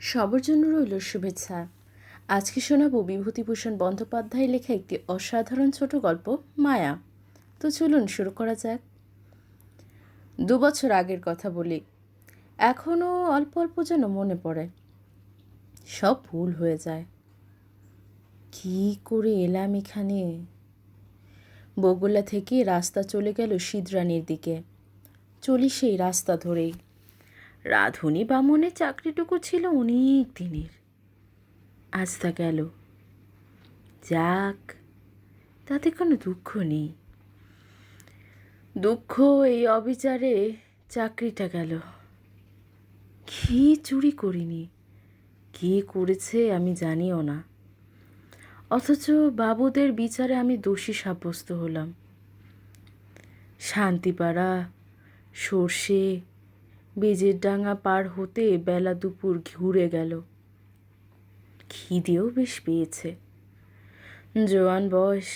সবার জন্য রইল শুভেচ্ছা। আজকে শোনাবো বিভূতিভূষণ বন্দ্যোপাধ্যায়ের লেখা একটি অসাধারণ ছোট গল্প মায়া। তো চলুন শুরু করা যাক। 2 বছর আগের কথা বলি। এখনও অল্প অল্প যেন মনে পড়ে। সব ভুল হয়ে যায়। কি করে এলাম এখানে? বগুড়া থেকে রাস্তা চলে গেল সিদ্রানির দিকে। চলি সেই রাস্তা ধরেই। রাঁধুনি বামনের চাকরিটুকু ছিল অনেক দিনের, আজ তা গেল। যাক, তাতে কোনো দুঃখ নেই। দুঃখ এই অবিচারে চাকরিটা গেল। কি চুরি করিনি, কে করেছে আমি জানিও না, অথচ বাবুদের বিচারে আমি দোষী সাব্যস্ত হলাম। শান্তিপাড়া, সর্ষে, বেজের ডাঙা পার হতে বেলা দুপুর ঘুরে গেল। খিদেও বেশ পেয়েছে। জোয়ান বয়স,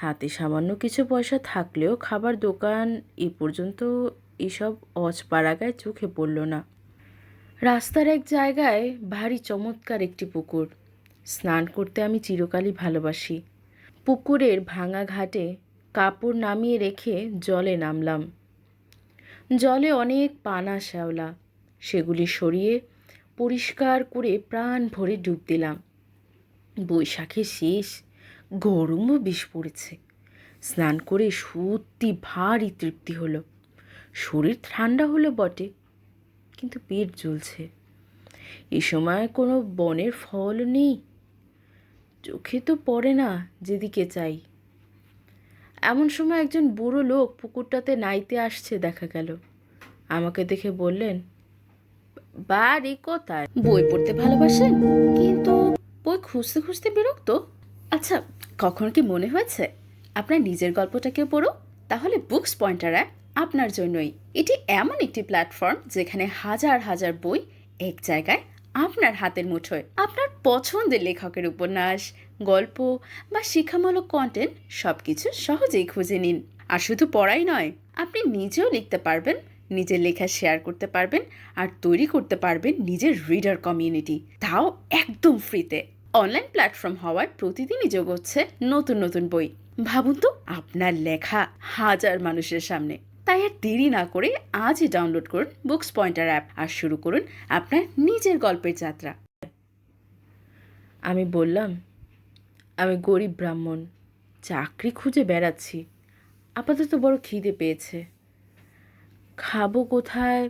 হাতে সামান্য কিছু পয়সা থাকলেও খাবার দোকান এ পর্যন্ত এসব অজপাড়াগায় চোখে পড়ল না। রাস্তার এক জায়গায় ভারী চমৎকার একটি পুকুর। স্নান করতে আমি চিরকালই ভালোবাসি। পুকুরের ভাঙা ঘাটে কাপড় নামিয়ে রেখে জলে নামলাম। জলে অনেক পানা শ্যাওলা, সেগুলি সরিয়ে পরিষ্কার করে প্রাণ ভরে ডুব দিলাম। বৈশাখের শেষ, গরমও বেশ পড়েছে। স্নান করে সত্যি ভারী তৃপ্তি হলো। শরীর ঠান্ডা হলো বটে, কিন্তু পেট জ্বলছে। এ সময় কোনো বনের ফল নেই, চোখে তো পড়ে না যেদিকে চাই। এমন সময় একজন বুড়ো লোক পুকুরটাতে নাইতে আসছে দেখা গেল। আমাকে দেখে বললেন, বাড়ি কোথায়? বই পড়তে ভালোবাসেন, কিন্তু বই খুঁজতে খুঁজতে বিরক্ত? আচ্ছা, কখন কি মনে হয়েছে আপনার নিজের গল্পটাকে পড়ো? তাহলে বুকস পয়েন্টার অ্যাপ আপনার জন্যই। এটি এমন একটি প্ল্যাটফর্ম যেখানে হাজার হাজার বই এক জায়গায় আপনার হাতের মুঠোয়। আপনার পছন্দের লেখকের উপন্যাস, গল্প বা শিক্ষামূলক কন্টেন্ট সব কিছু সহজেই খুঁজে নিন। আর শুধু পড়াই নয়, আপনি নিজেও লিখতে পারবেন, নিজের লেখা শেয়ার করতে পারবেন, আর তৈরি করতে পারবেন নিজের রিডার কমিউনিটি, তাও একদম ফ্রিতে। অনলাইন প্ল্যাটফর্ম হওয়ায় প্রতিদিনই যোগ হচ্ছে নতুন নতুন বই। ভাবুন তো, আপনার লেখা হাজার মানুষের সামনে। তাই আর দেরি না করে আজই ডাউনলোড করুন বুকস পয়েন্টার অ্যাপ আর শুরু করুন আপনার নিজের গল্পের যাত্রা। আমি বললাম, আমি গরিব ব্রাহ্মণ, চাকরি খুঁজে বেড়াচ্ছি। আপাতত বড় খিদে পেয়েছে, খাবো কোথায়?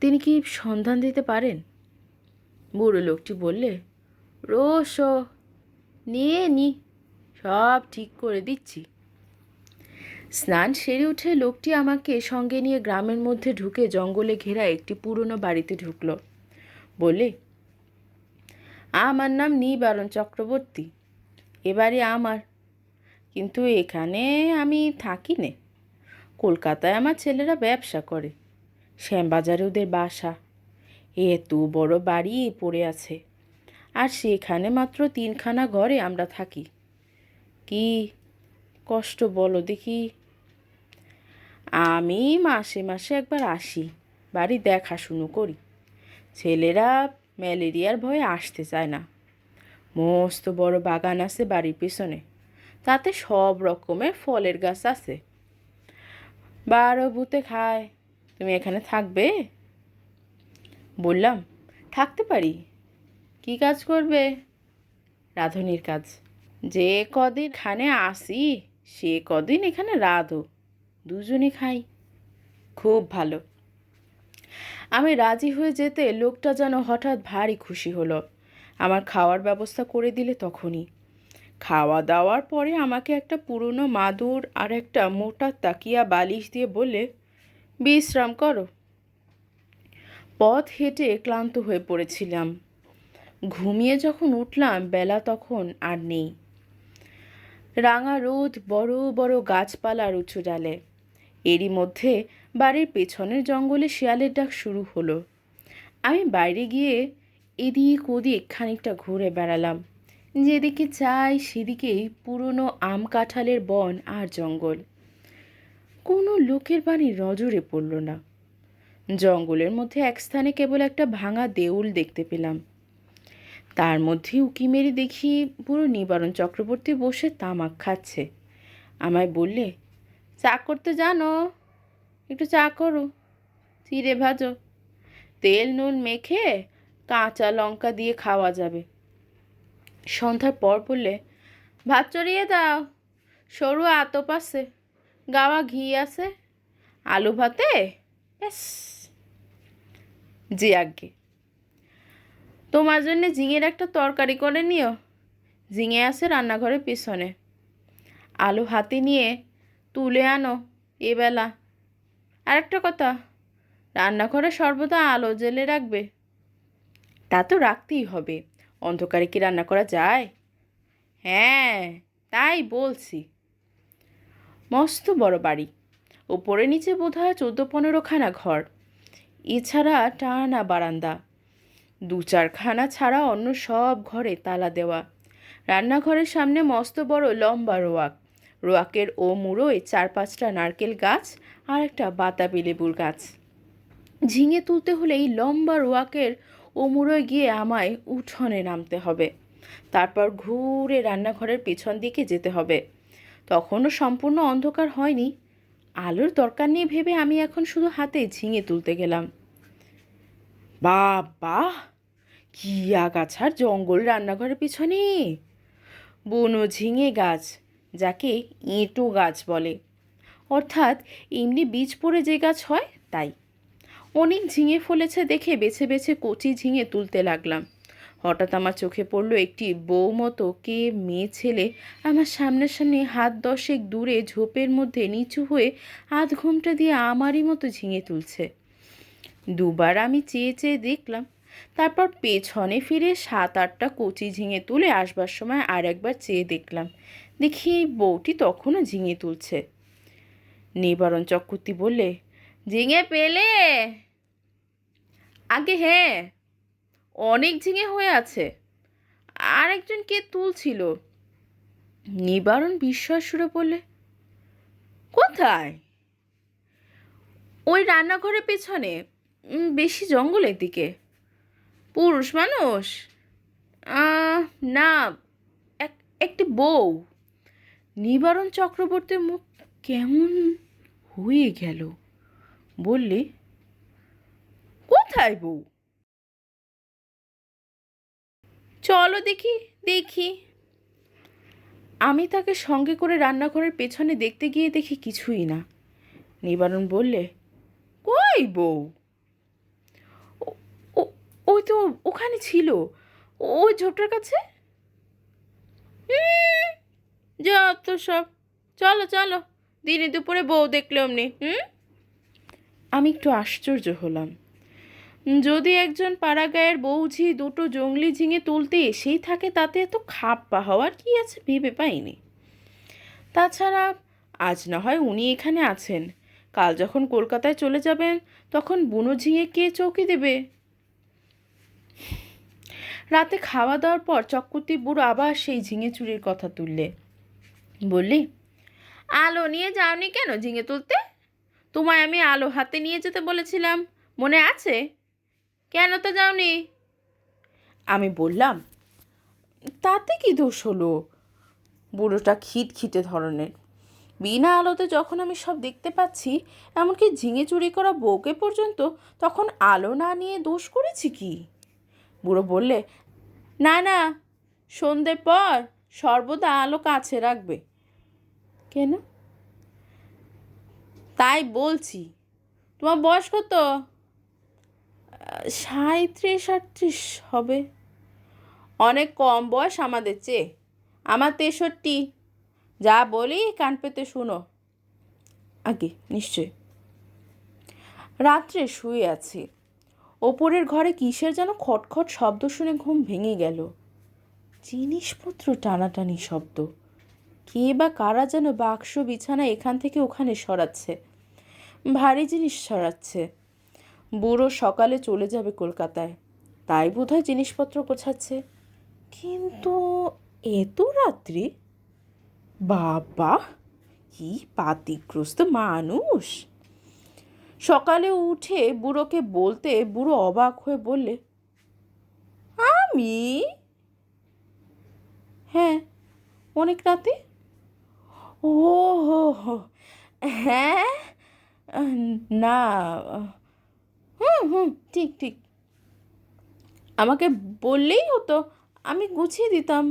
তিনি কি সন্ধান দিতে পারেন? বুড়ো লোকটি বললে, রোসো, নিয়ে নি, সব ঠিক করে দিচ্ছি। স্নান সেরে উঠে লোকটি আমাকে সঙ্গে নিয়ে গ্রামের মধ্যে ঢুকে জঙ্গলে ঘেরা একটি পুরনো বাড়িতে ঢুকলো। বলে, আমার নাম নিবারণ চক্রবর্তী, এবারে আমার, কিন্তু এখানে আমি থাকি নে। কলকাতায় আমার ছেলেরা ব্যবসা করে, শ্যামবাজারে ওদের বাসা। এত বড় বাড়ি পড়ে আছে, আর সেখানে মাত্র 3খানা ঘরে আমরা থাকি। কি কষ্ট বলো দেখি। আমি মাসে মাসে একবার আসি, বাড়ি দেখাশুনো করি। ছেলেরা ম্যালেরিয়ার ভয়ে আসতে চায় না। মস্ত বড় বাগান আছে বাড়ির পিছনে, তাতে সব রকমের ফলের গাছ আছে। 12 ভূতে খায়। তুমি এখানে থাকবে? বললাম, থাকতে পারি। কি কাজ করবে? রাঁধুনির কাজ। যে কদিন এখানে আসি সে কদিন এখানে রাঁধো, দুজনে খাই। খুব ভালো। আমি রাজি হয়ে যেতে লোকটা যেন হঠাৎ ভারী খুশি হলো। আমার খাওয়ার ব্যবস্থা করে দিলে তখনই। খাওয়া দাওয়ার পরে আমাকে একটা পুরনো মাদুর আর একটা মোটা তাকিয়া বালিশ দিয়ে বললে, বিশ্রাম করো। পথ হেঁটে ক্লান্ত হয়ে পড়েছিলাম। ঘুমিয়ে যখন উঠলাম বেলা তখন আর নেই। রাঙা রোদ, বড় বড় গাছপালার উঁচু ডালে। এরই মধ্যে বাড়ির পেছনের জঙ্গলে শিয়ালের ডাক শুরু হলো। আমি বাইরে গিয়ে এদিক ওদিক খানিকটা ঘুরে বেড়ালাম। যেদিকে চাই সেদিকেই পুরনো আম কাঁঠালের বন আর জঙ্গল। কোনো লোকের বাড়ি নজরে পড়ল না। জঙ্গলের মধ্যে এক স্থানে কেবল একটা ভাঙা দেউল দেখতে পেলাম। তার মধ্যে উঁকি মেরে দেখি পুরো নিবারণ চক্রবর্তী বসে তামাক খাচ্ছে। আমায় বললে, চা করতে জানো? একটু চা করো, চিড়ে ভাজো, তেল নুন মেখে কাঁচা লঙ্কা দিয়ে খাওয়া যাবে। সন্ধ্যার পর বললে, ভাত চড়িয়ে দাও, সরু আতপ আছে, গাওয়া ঘি আছে, আলু ভাতে ব্যাস। জি আজ্ঞে। তোমার জন্য ঝিঙের একটা তরকারি করে নিও, ঝিঙে আছে রান্নাঘরের পিছনে। আলু হাতে নিয়ে তুলে আনো এবেলা। আর একটা কথা, রান্নাঘরে সর্বদা আলো জ্বেলে রাখবে। তা তো রাখতেই হবে, অন্ধকারে কি রান্না করা যায়? হ্যাঁ, তাই বলছি। মস্ত বড় বাড়ি, ওপরে নিচে বোধহয় 14-15খানা ঘর, এছাড়া টানা বারান্দা। 2-4খানা ছাড়া অন্য সব ঘরে তালা দেওয়া। রান্নাঘরের সামনে মস্ত বড় লম্বা রোয়াক, রোয়াকের ও মুড়োয় 4-5টা নারকেল গাছ আর একটা বাতাবি লেবুর গাছ। ঝিঙে তুলতে হলে এই লম্বা রোয়াকের ও মুড়োয় গিয়ে আমায় উঠোনে নামতে হবে, তারপর ঘুরে রান্নাঘরের পেছন দিকে যেতে হবে। তখনও সম্পূর্ণ অন্ধকার হয়নি। আলোর দরকার নেই ভেবে আমি এখন শুধু হাতে ঝিঙে তুলতে গেলাম। বাবা, কি আগাছার জঙ্গল রান্নাঘরের পিছনে! বুনো ঝিঙে গাছ, যাকে এঁটো গাছ বলে, অর্থাৎ এমনি বীজ পড়ে যে গাছ হয় তাই। অনেক ঝিঙে ফলেছে দেখে বেছে বেছে কচি ঝিঙে তুলতে লাগলাম। হঠাৎ আমার চোখে পড়ল একটি বউ মতো কে মেয়ে ছেলে আমার সামনাসামনি 10 হাত দূরে ঝোপের মধ্যে নিচু হয়ে আধ ঘোমটা দিয়ে আমারই মতো ঝিঙে তুলছে। দুবার আমি চেয়ে চেয়ে দেখলাম, তারপর পেছনে ফিরে 7-8টা কচি ঝিঙে তুলে আসবার সময় আর একবার চেয়ে দেখলাম, দেখি বউটি তখনও ঝিঙে তুলছে। নিবারণ চক্রবর্তী বললে, ঝিঙে পেলে? আগে হ্যাঁ, অনেক ঝিঙে হয়ে আছে। আর একজন কে তুলছিল। নিবারণ বিস্ময় সুরে বললে, কোথায়? ওই রান্নাঘরের পেছনে, বেশি জঙ্গলের দিকে। পুরুষ মানুষ? না, একটি বউ। নিবারণ চক্রবর্তীর মুখ কেমন হয়ে গেল। বললে, কোথায় বউ? চলো দেখি দেখি। আমি তাকে সঙ্গে করে রান্নাঘরের পেছনে দেখতে গিয়ে দেখি কিছুই না। নিবারণ বললে, কই বউ? ওই তো ওখানে ছিল, ওই ঝোপটার কাছে। যত সব, চলো চলো, দিনে দুপুরে বউ দেখলে অমনি। আমি একটু আশ্চর্য হলাম। যদি একজন পাড়াগাঁয়ের বউঝি 2টো জংলি ঝিঙে তুলতে এসেই থাকে, তাতে এত খাপ্পা হওয়ার কি আছে ভেবে পাইনি। তাছাড়া আজ না হয় উনি এখানে আছেন, কাল যখন কলকাতায় চলে যাবেন তখন বুনো ঝিঙে কে চৌকি দেবে? রাতে খাওয়া দাওয়ার পর চক্রবর্তী বুড়ো আবার সেই ঝিঙে চুরির কথা তুললে। বললি, আলো নিয়ে যাওনি কেন ঝিঙে তুলতে? তোমায় আমি আলো হাতে নিয়ে যেতে বলেছিলাম, মনে আছে? কেন তো যাওনি? আমি বললাম, তাতে কি দোষ হলো? বুড়োটা খিটখিটে ধরনের। বিনা আলোতে যখন আমি সব দেখতে পাচ্ছি, এমনকি ঝিঙে চুরি করা বউকে পর্যন্ত, তখন আলো না নিয়ে দোষ করেছি কি? বুড়ো বললে, না না, সন্ধ্যের পর সর্বদা আলো কাছে রাখবে। কেন? তাই বলছি। তোমার বয়স কত? 37-38 হবে। অনেক কম বয়স আমাদের চেয়ে। আমার 63। যা বলি কান পেতে শুনো। আগে নিশ্চয়। রাত্রে শুয়ে আছি, ওপরের ঘরে কিসের যেন খটখট শব্দ শুনে ঘুম ভেঙে গেল। জিনিসপত্র টানাটানি শব্দ, কে বা কারা যেন বাক্স বিছানা এখান থেকে ওখানে সরাচ্ছে, ভারী জিনিস সরাচ্ছে। বুড়ো সকালে চলে যাবে কলকাতায়, তাই বোধহয় জিনিসপত্র গোছাচ্ছে। কিন্তু এত রাত্রি! বাবা, কি পাতিগ্রস্ত মানুষ! সকালে উঠে বুড়োকে বলতে বুড়ো অবাক হয়ে বললে, আমি? হ্যাঁ, অনেক রাতে? ও হো হো, হ্যাঁ, না, হুম হুম, ঠিক ঠিক, আমাকে বললেই হতো, আমি গুছিয়ে দিতাম।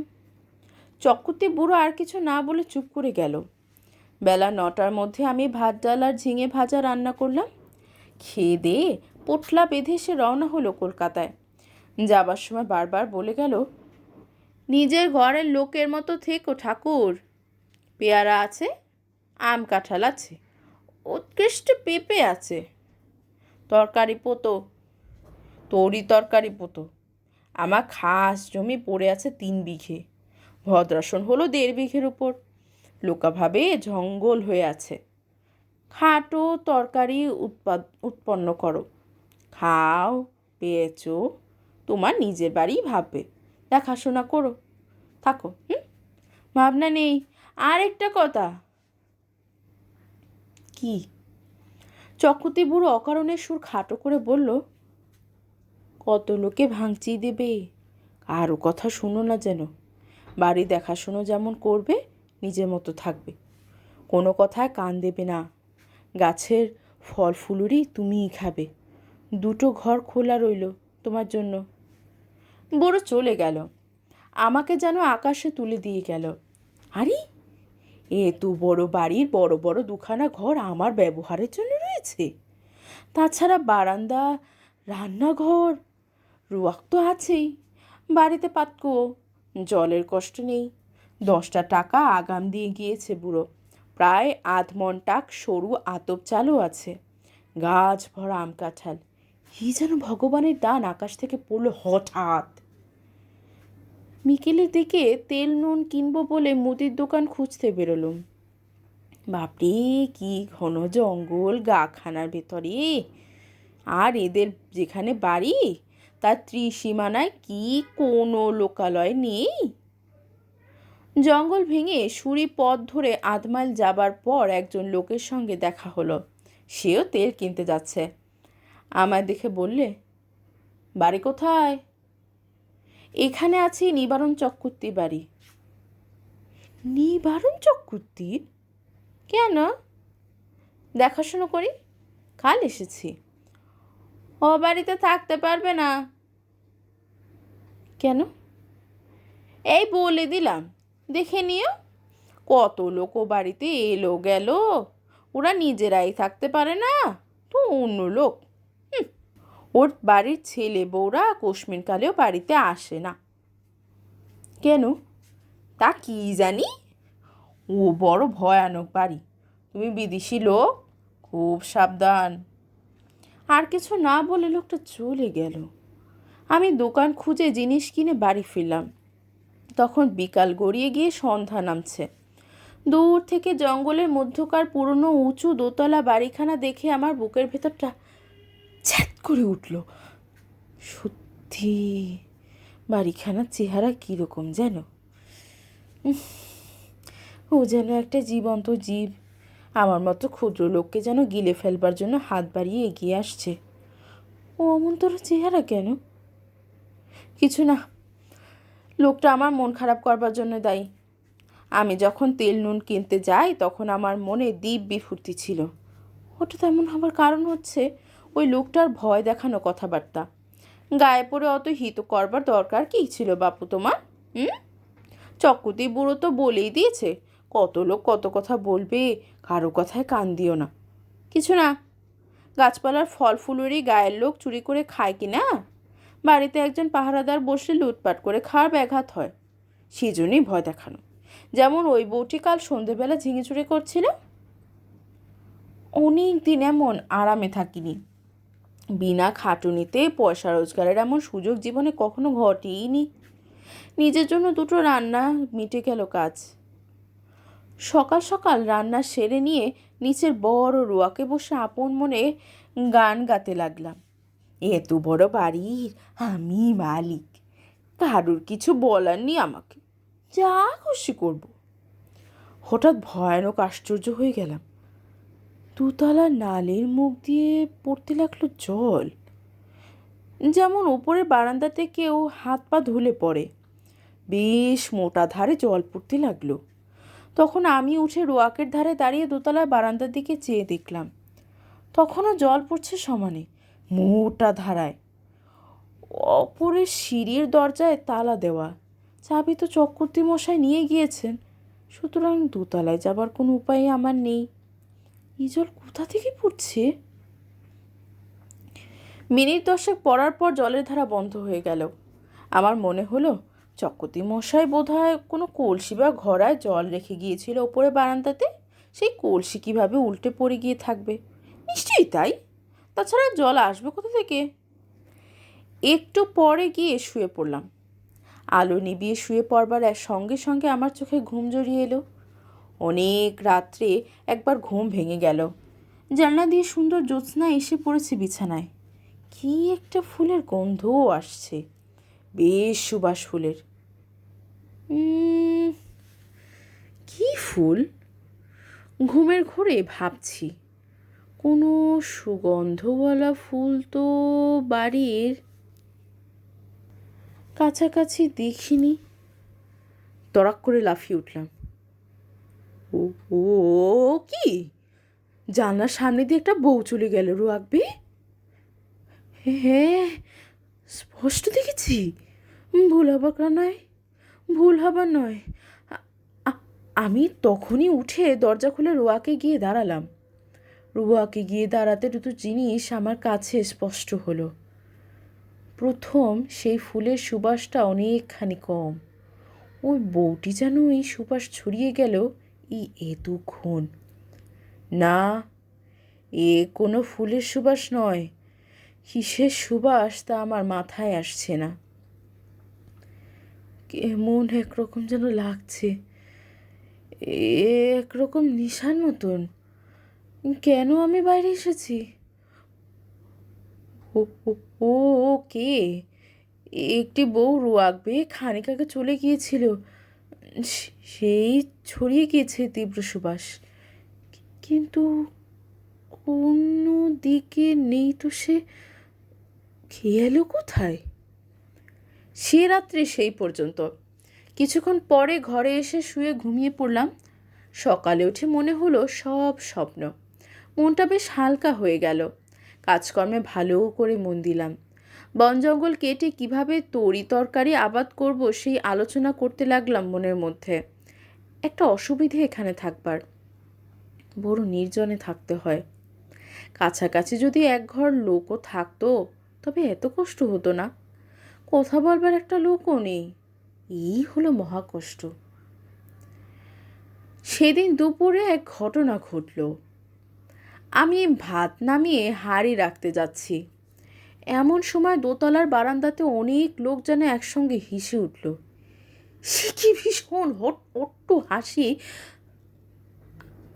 চক্রবর্তী বুড়ো আর কিছু না বলে চুপ করে গেল। বেলা 9টার মধ্যে আমি ভাত ডাল আর ঝিঙে ভাজা রান্না করলাম। খেয়ে দিয়ে পোটলা বেঁধে সে রওনা হলো কলকাতায়। যাবার সময় বারবার বলে গেল, নিজের ঘরের লোকের মতো থেকো ঠাকুর। পেয়ারা আছে, আম কাঁঠাল আছে, উৎকৃষ্ট পেঁপে আছে, তরকারি পোতো, তরি তরকারি পোতো। আমার খাস জমি পড়ে আছে 3 বিঘে, ভদ্রাসন হলো 1.5 বিঘের উপর। লোকাভাবে জঙ্গল হয়ে আছে। খাটো তরকারি উৎপন্ন করো, খাও, বেচো, তোমার নিজের বাড়ি ভাববে, দেখাশোনা করো, থাকো। ভাবনা নেই। আর একটা কথা। কি? চক্রবর্তী বুড়ো অকারণে সুর খাটো করে বলল, কত লোকে ভাঙচি দেবে, কারো কথা শুনো না যেন। বাড়ি দেখাশুনো যেমন করবে, নিজের মতো থাকবে, কোনো কথায় কান দেবে না। গাছের ফল ফুলুরি তুমিই খাবে। 2টো ঘর খোলা রইল তোমার জন্য। বুড়ো চলে গেল, আমাকে যেন আকাশে তুলে দিয়ে গেল। আরে, তো বড় বাড়ির বড় বড় 2খানা ঘর আমার ব্যবহারের জন্য রয়েছে। তাছাড়া বারান্দা, রান্নাঘর, রুয়াক তো আছেই। বাড়িতে পাতকুয়ো, জলের কষ্ট নেই। 10টা টাকা আগাম দিয়ে গিয়েছে বুড়ো। প্রায় 1/2 টাক সরু আতপ চালও আছে। গাছ ভরা আম কাঁঠাল। কি যেন ভগবানের দান আকাশ থেকে পড়লো হঠাৎ। বিকেলের দিকে তেল নুন কিনবো বলে মুদির দোকান খুঁজতে বেরোলুম। বাপরে, কি ঘন জঙ্গল গাখানার ভেতরে! আর এদের যেখানে বাড়ি তার ত্রিসীমানায় কি কোনো লোকালয় নেই? জঙ্গল ভেঙে সুরি পথ ধরে 8 মাইল যাবার পর একজন লোকের সঙ্গে দেখা হলো। সেও তেল কিনতে যাচ্ছে। আমায় দেখে বললে, বাড়ি কোথায়? এখানে আছি নিবারণ চক্রবর্তীর বাড়ি। নিবারণ চক্রবর্তীর? কেন? দেখাশুনো করি, কাল এসেছি। ও বাড়িতে থাকতে পারবে না। কেন? এই বলে দিলাম, দেখে নিও। কত লোক ও বাড়িতে এলো গেল, ওরা নিজেরাই থাকতে পারে না তো অন্য লোক। ওর বাড়ির ছেলে বউরা কোশমিনকালেও বাড়িতে আসে না। কেন? তা কি জানি। ও বড় ভয়ানক বাড়ি, তুমি বিদেশি লোক, খুব সাবধান। আর কিছু না বলে লোকটা চলে গেল। আমি দোকান খুঁজে জিনিস কিনে বাড়ি ফিরলাম। তখন বিকাল গড়িয়ে গিয়ে সন্ধ্যা নামছে। দূর থেকে জঙ্গলের মধ্যকার পুরনো উঁচু দোতলা বাড়িখানা দেখে আমার বুকের ভেতরটা ছ্যাত করে উঠল। সত্যি, বাড়িখানার চেহারা কীরকম যেন। ও যেন একটা জীবন্ত জীব, আমার মতো ক্ষুদ্র লোককে যেন গিলে ফেলবার জন্য হাত বাড়িয়ে এগিয়ে আসছে। ও অমন তোর চেহারা কেন? কিছু না, লোকটা আমার মন খারাপ করবার জন্য দায়ী। আমি যখন তেল নুন কিনতে যাই তখন আমার মনে দিব্যি ফুর্তি ছিল। হঠাৎ এমন হবার কারণ হচ্ছে ওই লোকটার ভয় দেখানো কথাবার্তা। গায়ে পড়ে অত হিত করবার দরকার কী ছিল বাপু তোমার? চক্রবর্তী বুড়ো তো বলেই দিয়েছে, কত লোক কত কথা বলবে, কারো কথায় কান দিও না। কিছু না, গাছপালার ফল ফুলেরই গায়ের লোক চুরি করে খায় কি না? বাড়িতে একজন পাহারাদার বসলে লুটপাট করে খাওয়ার ব্যাঘাত হয়, সেজন্যই ভয় দেখানো। যেমন ওই বউটি কাল সন্ধেবেলা ঝিঙে চুরি করছিল। অনেক দিন এমন আরামে থাকিনি। বিনা খাটুনিতে পয়সা রোজগারের এমন সুযোগ জীবনে কখনো ঘটেইনি। নিজের জন্য 2টো রান্না, মিটে গেল কাজ। সকাল সকাল রান্না সেরে নিয়ে নিচের বড় রোয়াকে বসে আপন মনে গান গাতে লাগলাম। এত বড় বাড়ির আমি মালিক, কারুর কিছু বলার নেই আমাকে, যা খুশি করব। হঠাৎ ভয়ানক আশ্চর্য হয়ে গেলাম। দুতলা নালের মুখ দিয়ে পড়তে লাগলো জল, যেমন ওপরের বারান্দাতে কেউ হাত পা ধুলে পড়ে। বেশ মোটা ধারে জল পড়তে লাগলো। তখন আমি উঠে রোয়াকের ধারে দাঁড়িয়ে দোতলার বারান্দার দিকে চেয়ে দেখলাম, তখনও জল পড়ছে সমানে, মোটা ধারায়। অপরের সিঁড়ির দরজায় তালা দেওয়া, চাবি তো চক্রবর্তী মশাই নিয়ে গিয়েছেন, সুতরাং দোতলায় যাবার কোনো উপায় আমার নেই। এই জল কোথা থেকে পড়ছে? মিনিট 10 পড়ার পর জলের ধারা বন্ধ হয়ে গেল। আমার মনে হলো চক্রবর্তী মশাই বোধহয় কোনো কলসি বা ঘড়ায় জল রেখে গিয়েছিল ওপরে বারান্দাতে। সেই কলসি কীভাবে উল্টে পড়ে গিয়ে থাকবে? নিশ্চয়ই তাই, তাছাড়া জল আসবে কোথা থেকে? একটু পরে গিয়ে শুয়ে পড়লাম। আলো নিভিয়ে শুয়ে পড়বার সঙ্গে সঙ্গে আমার চোখে ঘুম জড়িয়ে এলো। অনেক রাত্রে একবার ঘুম ভেঙে গেল। জানলা দিয়ে সুন্দর জ্যোৎস্না এসে পড়েছে বিছানায়। কি একটা ফুলের গন্ধও আসছে, বেশ সুবাস ফুলের। কি ফুল? ঘুমের ঘোরে ভাবছি, কোনো সুগন্ধওয়ালা ফুল তো বাড়ির কাছাকাছি দেখিনি। তড়াক করে লাফিয়ে উঠলাম। ও ও কি? জানলার সামনে দিয়ে একটা বউ চলে গেল রোয়াকবে। হ্যাঁ, স্পষ্ট দেখেছি। ভুল হবার নয়। আমি তখনই উঠে দরজা খুলে রোয়াকে গিয়ে দাঁড়ালাম। রোয়াকে গিয়ে দাঁড়াতে দুটো জিনিস আমার কাছে স্পষ্ট হলো। প্রথম, সেই ফুলের সুবাসটা অনেকখানি কম। ওই বউটি যেন এই সুবাস ছড়িয়ে গেল এই এতক্ষণ। না, এ কোনো ফুলের সুবাস নয়। কিসের সুবাস তা আমার মাথায় আসছে না। কেমন একরকম যেন লাগছে, একরকম নিশার মতন। কেন আমি বাইরে এসেছি? ও ও ও কে? একটি বউ রোয়াকবে খানিক আগে চলে গিয়েছিল, সেই ছড়িয়ে গিয়েছে তীব্র সুবাস। কিন্তু কোনো দিকে নেই তো সে। খেয়ে এলো কোথায়? সে রাত্রে সেই পর্যন্ত। কিছুক্ষণ পরে ঘরে এসে শুয়ে ঘুমিয়ে পড়লাম। সকালে উঠে মনে হলো সব স্বপ্ন। মনটা বেশ হালকা হয়ে গেল। কাজকর্মে ভালো করে মন দিলাম। বন জঙ্গল কেটে কীভাবে তরি তরকারি আবাদ করব সেই আলোচনা করতে লাগলাম মনের মধ্যে। একটা অসুবিধে এখানে থাকবার, বড় নির্জনে থাকতে হয়। কাছাকাছি যদি এক ঘর লোকও থাকতো তবে এত কষ্ট হতো না। কথা বলবার একটা লোকও নেই, এই হলো মহাকষ্ট। সেদিন দুপুরে এক ঘটনা ঘটল। আমি ভাত নামিয়ে হাঁড়ি রাখতে যাচ্ছি, এমন সময় দোতলার বারান্দাতে অনেক লোক যেন একসঙ্গে হেসে উঠল। সে কি ভীষণ অট্ট হাসি!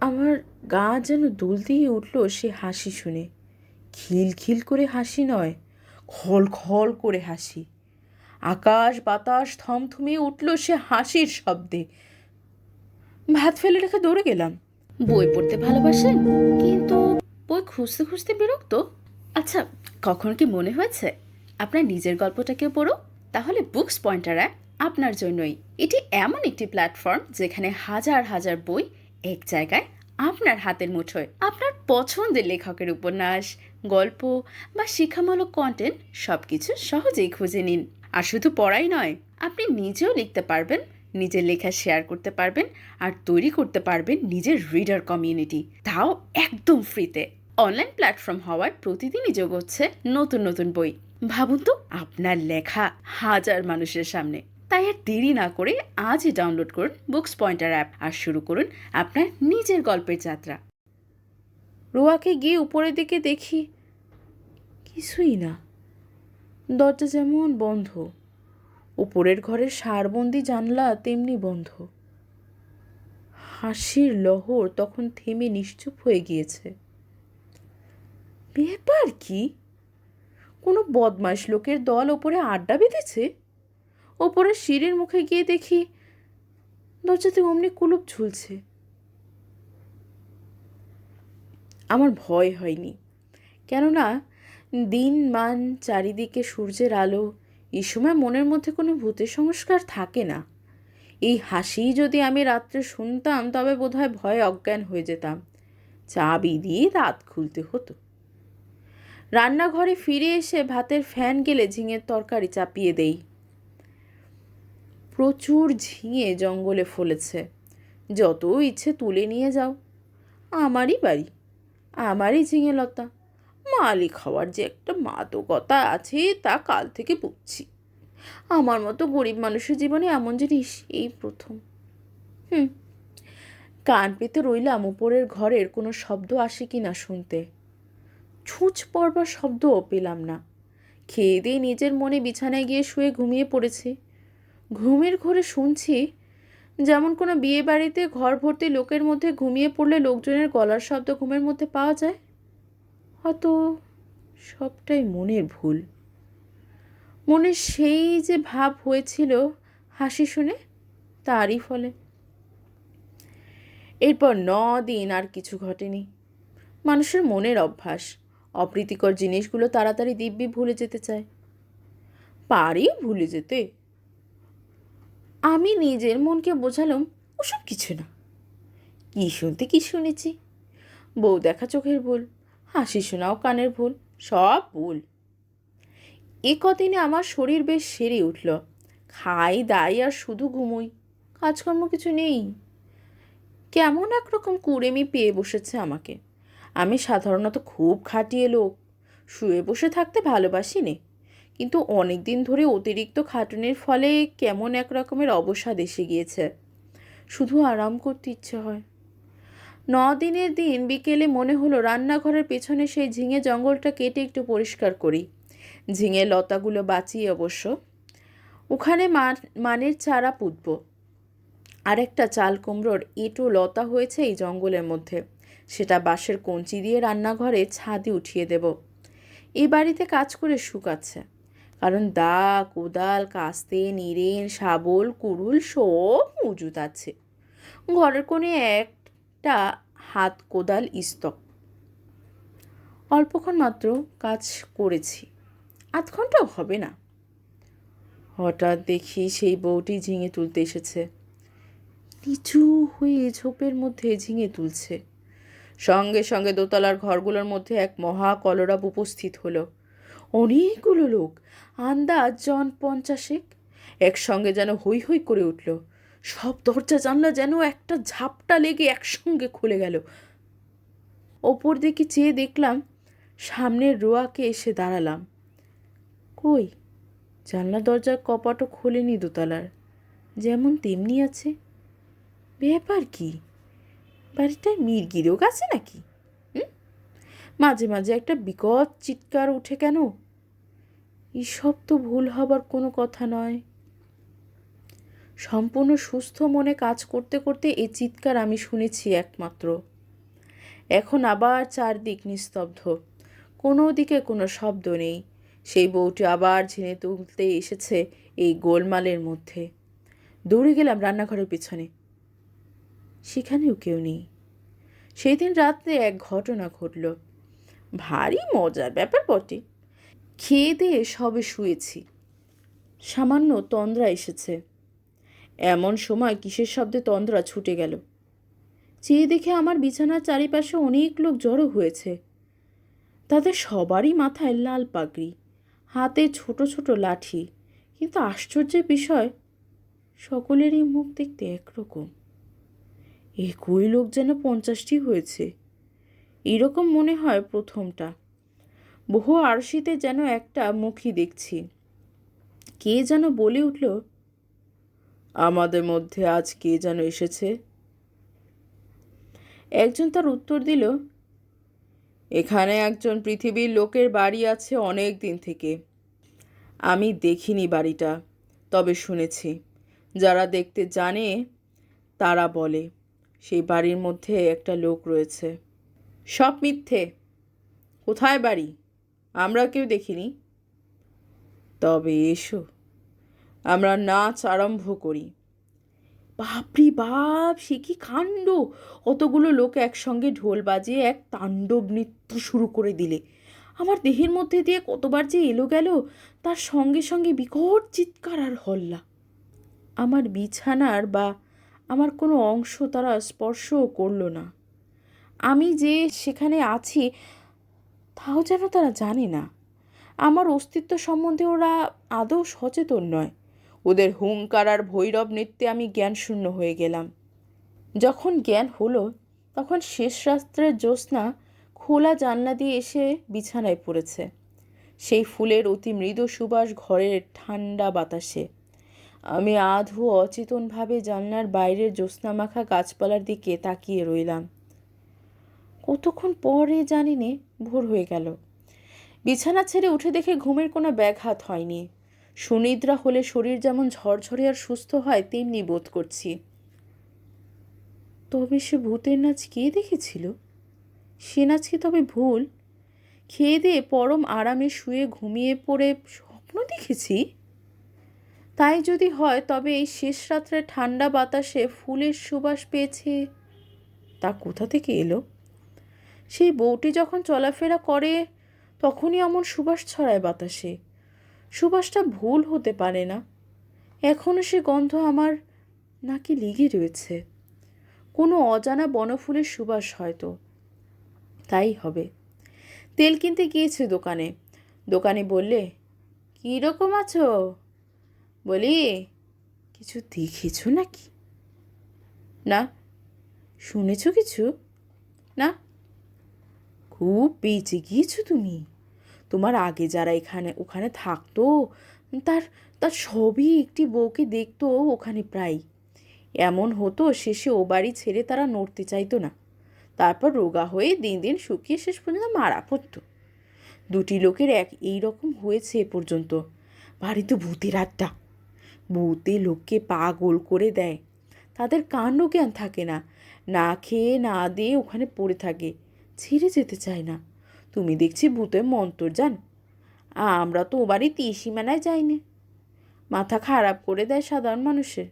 আমার গা যেন দুল দিয়ে উঠল সে হাসি শুনে। খিলখিল করে হাসি নয়, খল খল করে হাসি। আকাশ বাতাস থমথমিয়ে উঠল সে হাসির শব্দে। ভাত ফেলে রেখে দৌড়ে গেলাম। বই পড়তে ভালোবাসেন, কিন্তু বই খুঁজতে খুঁজতে বিরক্ত? আচ্ছা, কখন কি মনে হয়েছে আপনার নিজের গল্পটাকে পড়ো? তাহলে বুকস পয়েন্টার অ্যাপ আপনার জন্যই। এটি এমন একটি প্ল্যাটফর্ম যেখানে হাজার হাজার বই এক জায়গায় আপনার হাতের মুঠোয়। আপনার পছন্দের লেখকের উপন্যাস, গল্প বা শিক্ষামূলক কন্টেন্ট সব কিছু সহজেই খুঁজে নিন। আর শুধু পড়াই নয়, আপনি নিজেও লিখতে পারবেন, নিজের লেখা শেয়ার করতে পারবেন, আর তৈরি করতে পারবেন নিজের রিডার কমিউনিটি, তাও একদম ফ্রিতে। অনলাইন প্ল্যাটফর্ম হওয়ায় প্রতিদিনই যোগ হচ্ছে নতুন নতুন বই। ভাবুন তো, আপনার লেখা হাজার মানুষের সামনে। তাই আর দেরি না করে আজই ডাউনলোড করুন বুকস পয়েন্টার অ্যাপ আর শুরু করুন আপনার নিজের গল্পের যাত্রা। রোয়াকে গিয়ে উপরের দিকে দেখি, কিছুই না। দরজা যেমন বন্ধ, উপরের ঘরের সারবন্দি জানলা তেমনি বন্ধ। হাসির লহর তখন থেমে নিশ্চুপ হয়ে গিয়েছে। ব্যাপার কি? কোনো বদমাশ লোকের দল ওপরে আড্ডা বেঁধেছে? ওপরের সিঁড়ির মুখে গিয়ে দেখি দরজাতে অমনি কুলুপ ঝুলছে। আমার ভয় হয়নি, কেননা দিন মান চারিদিকে সূর্যের আলো, এই সময় মনের মধ্যে কোনো ভূতের সংস্কার থাকে না। এই হাসি যদি আমি রাত্রে শুনতাম তবে বোধহয় ভয়ে অজ্ঞান হয়ে যেতাম, চাবি দিয়ে দাঁত খুলতে হতো। রান্নাঘরে ফিরে এসে ভাতের ফ্যান গেলে ঝিঙের তরকারি চাপিয়ে দেই। প্রচুর ঝিঙে জঙ্গলে ফলেছে, যত ইচ্ছে তুলে নিয়ে যাও, আমারই বাড়ি, আমারই ঝিঙে লতা। মালিক হওয়ার যে একটা মাদকতা আছে তা কাল থেকে বুঝছি। আমার মতো গরিব মানুষের জীবনে এমন জিনিস এই প্রথম। কান পেতে রইলাম উপরের ঘরের কোনো শব্দ আসে কি না শুনতে। ছুঁচ পড়বার শব্দও পেলাম না। খেয়ে দিয়ে নিজের মনে বিছানায় গিয়ে শুয়ে ঘুমিয়ে পড়েছি। ঘুমের ঘোরে শুনছি যেমন কোনো বিয়ে বাড়িতে ঘর ভর্তি লোকের মধ্যে ঘুমিয়ে পড়লে লোকজনের গলার শব্দ ঘুমের মধ্যে পাওয়া যায়। হয়তো সবটাই মনের ভুল। মনে সেই যে ভাব হয়েছিল হাসি শুনে, তারই ফলে। এরপর 9 দিন আর কিছু ঘটেনি। মানুষের মনের অভ্যাস, অপ্রীতিকর জিনিসগুলো তাড়াতাড়ি দিব্যি ভুলে যেতে চায়। পারি ভুলে যেতে। আমি নিজের মনকে বোঝালাম ওসব কিছু না। কি শুনতে কি শুনেছি, বউ দেখা চোখের ভুল, হাসি শোনাও কানের ভুল, সব ভুল। এ কদিনে আমার শরীর বেশ সেরে উঠল। খাই দাই আর শুধু ঘুমোই, কাজকর্ম কিছু নেই। কেমন একরকম কুড়েমি পেয়ে বসেছে আমাকে। আমি সাধারণত খুব খাটিয়ে লোক, শুয়ে বসে থাকতে ভালোবাসি নে, কিন্তু অনেক দিন ধরে অতিরিক্ত খাটুনির ফলে কেমন এক রকমের অবসাদ এসে গিয়েছে। শুধু আরাম করতে ইচ্ছে হয়। 9 দিনের দিন বিকেলে মনে হলো রান্নাঘরের পেছনে সেই ঝিঙে জঙ্গলটা কেটে একটু পরিষ্কার করি। ঝিঙে লতাগুলো বাঁচিয়ে অবশ্য। ওখানে মানের চারা পুঁতব। আর একটা চাল কুমড়োর এঁটো লতা হয়েছে এই জঙ্গলের মধ্যে, সেটা বাঁশের কঞ্চি দিয়ে রান্নাঘরে ছাদে উঠিয়ে দেব। এই বাড়িতে কাজ করে শুকাচ্ছে, কারণ দা, কোদাল, কাস্তে, নিরেন, শাবল, কুড়ুল সব মজুত আছে। ঘরের কোণে একটা হাত কোদাল স্তক। অল্পক্ষণ মাত্র কাজ করেছি, 8 ঘন্টাও হবে না। হঠাৎ দেখি সেই বউটি ঝিঙে তুলতে এসেছে। নিচু হয়ে ঝোপের মধ্যে ঝিঙে তুলছে। সঙ্গে সঙ্গে দোতলার ঘরগুলোর মধ্যে এক মহা কলরব উপস্থিত হলো। অনেকগুলো লোক, আন্দাজ জন 50 একসঙ্গে যেন হৈ হৈ করে উঠল। সব দরজা জানলা যেন একটা ঝাপটা লেগে একসঙ্গে খুলে গেল। ওপর দিকে চেয়ে দেখলাম সামনের রোয়াকে এসে দাঁড়ালাম। কই, জানলা দরজার কপাটও খোলেনি দোতলার, যেমন তেমনি আছে। ব্যাপার কি, বাড়িটায় মির্গি রোগ আছে নাকি? মাঝে মাঝে একটা বিকট চিৎকার উঠে কেন? এসব তো ভুল হবার কোনো কথা নয়। সম্পূর্ণ সুস্থ মনে কাজ করতে করতে এই চিৎকার আমি শুনেছি একমাত্র। এখন আবার চারদিক নিস্তব্ধ, কোনো দিকে কোনো শব্দ নেই। সেই বউটি আবার ঝিঙে তুলতে এসেছে এই গোলমালের মধ্যে। দৌড়ে গেলাম রান্নাঘরের পিছনে, সেখানেও কেউ নেই। সেই দিন রাত্রে এক ঘটনা ঘটল, ভারী মজার ব্যাপার বটে। খেয়ে দিয়ে সবে শুয়েছি, সামান্য তন্দ্রা এসেছে। এমন সময় কিসের শব্দে তন্দ্রা ছুটে গেল। চেয়ে দেখে আমার বিছানার চারিপাশে অনেক লোক জড়ো হয়েছে। তাদের সবারই মাথায় লাল পাগড়ি, হাতে ছোট ছোট লাঠি, কিন্তু আশ্চর্যের বিষয় সকলেরই মুখ দেখতে একরকম। একই লোক যেন 50টি হয়েছে, এরকম মনে হয় প্রথমটা। বহু আরশিতে যেন একটা মুখই দেখছি। কে যেন বলে উঠল, আমাদের মধ্যে আজ কে যেন এসেছে। একজন তার উত্তর দিল, এখানে একজন পৃথিবীর লোকের বাড়ি আছে অনেক দিন থেকে। আমি দেখিনি বাড়িটা, তবে শুনেছি। যারা দেখতে জানে তারা বলে সেই বাড়ির মধ্যে একটা লোক রয়েছে। সব মিথ্যে। কোথায় বাড়ি? আমরা কেউ দেখিনি। তবে এসো, আমরা নাচ আরম্ভ করি। বাপরে বাপ, সে কি কাণ্ড! অতগুলো লোক একসঙ্গে ঢোল বাজিয়ে এক তাণ্ডব নৃত্য শুরু করে দিলে। আমার দেহের মধ্যে দিয়ে কতবার যে এলো গেল, তার সঙ্গে সঙ্গে বিকট চিৎকার আর হল্লা। আমার বিছানার বা আমার কোনো অংশ তারা স্পর্শও করল না। আমি যে সেখানে আছি তাও যেন তারা জানে না। আমার অস্তিত্ব সম্বন্ধে ওরা আদৌ সচেতন নয়। ওদের হুঙ্কার আর ভৈরব নৃত্যে আমি জ্ঞানশূন্য হয়ে গেলাম। যখন জ্ঞান হলো তখন শেষ রাত্রের জ্যোৎস্না খোলা জানলা দিয়ে এসে বিছানায় পড়েছে। সেই ফুলের অতি মৃদু সুবাস ঘরের ঠান্ডা বাতাসে। আমি আধো অচেতনভাবে জানলার বাইরের জ্যোৎস্নামাখা গাছপালার দিকে তাকিয়ে রইলাম। কতক্ষণ পরে জানি নে ভোর হয়ে গেল। বিছানা ছেড়ে উঠে দেখে ঘুমের কোনো ব্যাঘাত হয়নি। সুনিদ্রা হলে শরীর যেমন ঝরঝরে আর সুস্থ হয় তেমনি বোধ করছি। তবে সে ভূতের নাচ কে দেখেছিল? সে নাচ কি তবে ভুল? খেয়ে দিয়ে পরম আরামে শুয়ে ঘুমিয়ে পড়ে স্বপ্ন দেখেছি? তাই যদি হয় তবে এই শেষ রাত্রে ঠান্ডা বাতাসে ফুলের সুবাস পেয়েছে তা কোথা থেকে এলো? সেই বউটি যখন চলাফেরা করে তখনই এমন সুবাস ছড়ায় বাতাসে। সুবাসটা ভুল হতে পারে না। এখনও সে গন্ধ আমার নাকে লেগে রয়েছে। কোনো অজানা বনফুলের সুবাস হয়তো। তাই হবে। তেল কিনতে গিয়েছে দোকানে। দোকানি বললে, কী রকম আছো? বলি, কিছু দেখেছ নাকি? না। শুনেছ কিছু? না। খুব বেঁচে গিয়েছো তুমি। তোমার আগে যারা ওখানে থাকতো তার তার সবই একটি বউকে দেখতো ওখানে প্রায়। এমন হতো শেষে ও বাড়ি ছেড়ে তারা নড়তে চাইতো না। তারপর রোগা হয়ে দিন দিন শুকিয়ে শেষ পর্যন্ত মারা পড়তো। দুটি লোকের এই রকম হয়েছে এ পর্যন্ত। ভারী তো ভূতের আড্ডা। ভূতে লোককে পাগল করে দেয়। তাদের কাণ্ডজ্ঞান থাকে না। না খেয়ে না দিয়ে ওখানে পড়ে থাকে, ছেড়ে যেতে চায় না। তুমি দেখছি ভূতের মন্তর জান। আমরা তো ও বাড়ি ত্রিসীমানায় যাইনি। মাথা খারাপ করে দেয় সাধারণ মানুষের।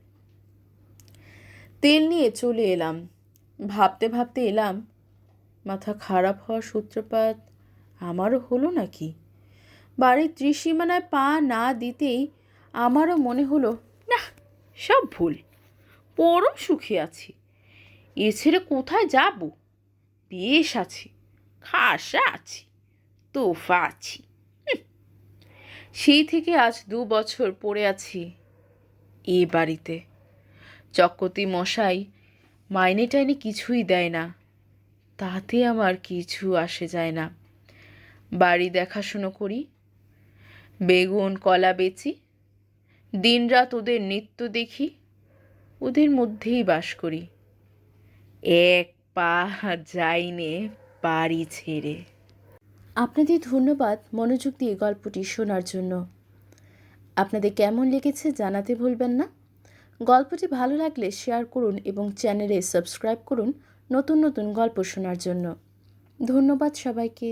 তেল নিয়ে চলে এলাম। ভাবতে ভাবতে এলাম, মাথা খারাপ হওয়ার সূত্রপাত আমারও হলো নাকি? বাড়ির ত্রিসীমানায় পা না দিতেই আমারও মনে হলো, না, সব ভুল। পরম সুখী আছি। এ ছেড়ে কোথায় যাব? বেশ আছি, খাসা আছি, তোফা আছি। সেই থেকে আজ 2 বছর পড়ে আছি এ বাড়িতে। চক্রবর্তী মশাই মাইনে টাইনে কিছুই দেয় না। তাতে আমার কিছু আসে যায় না। বাড়ি দেখাশুনো করি, বেগুন কলা বেচি, দিনরাত ওদের নৃত্য দেখি, ওদের মধ্যেই বাস করি। এক পা যাইনে বাড়ি ছেড়ে। আপনাদের ধন্যবাদ মনোযোগ দিয়ে গল্পটি শোনার জন্য। আপনাদের কেমন লেগেছে জানাতে ভুলবেন না। গল্পটি ভালো লাগলে শেয়ার করুন এবং চ্যানেলে সাবস্ক্রাইব করুন নতুন নতুন গল্প শোনার জন্য। ধন্যবাদ সবাইকে।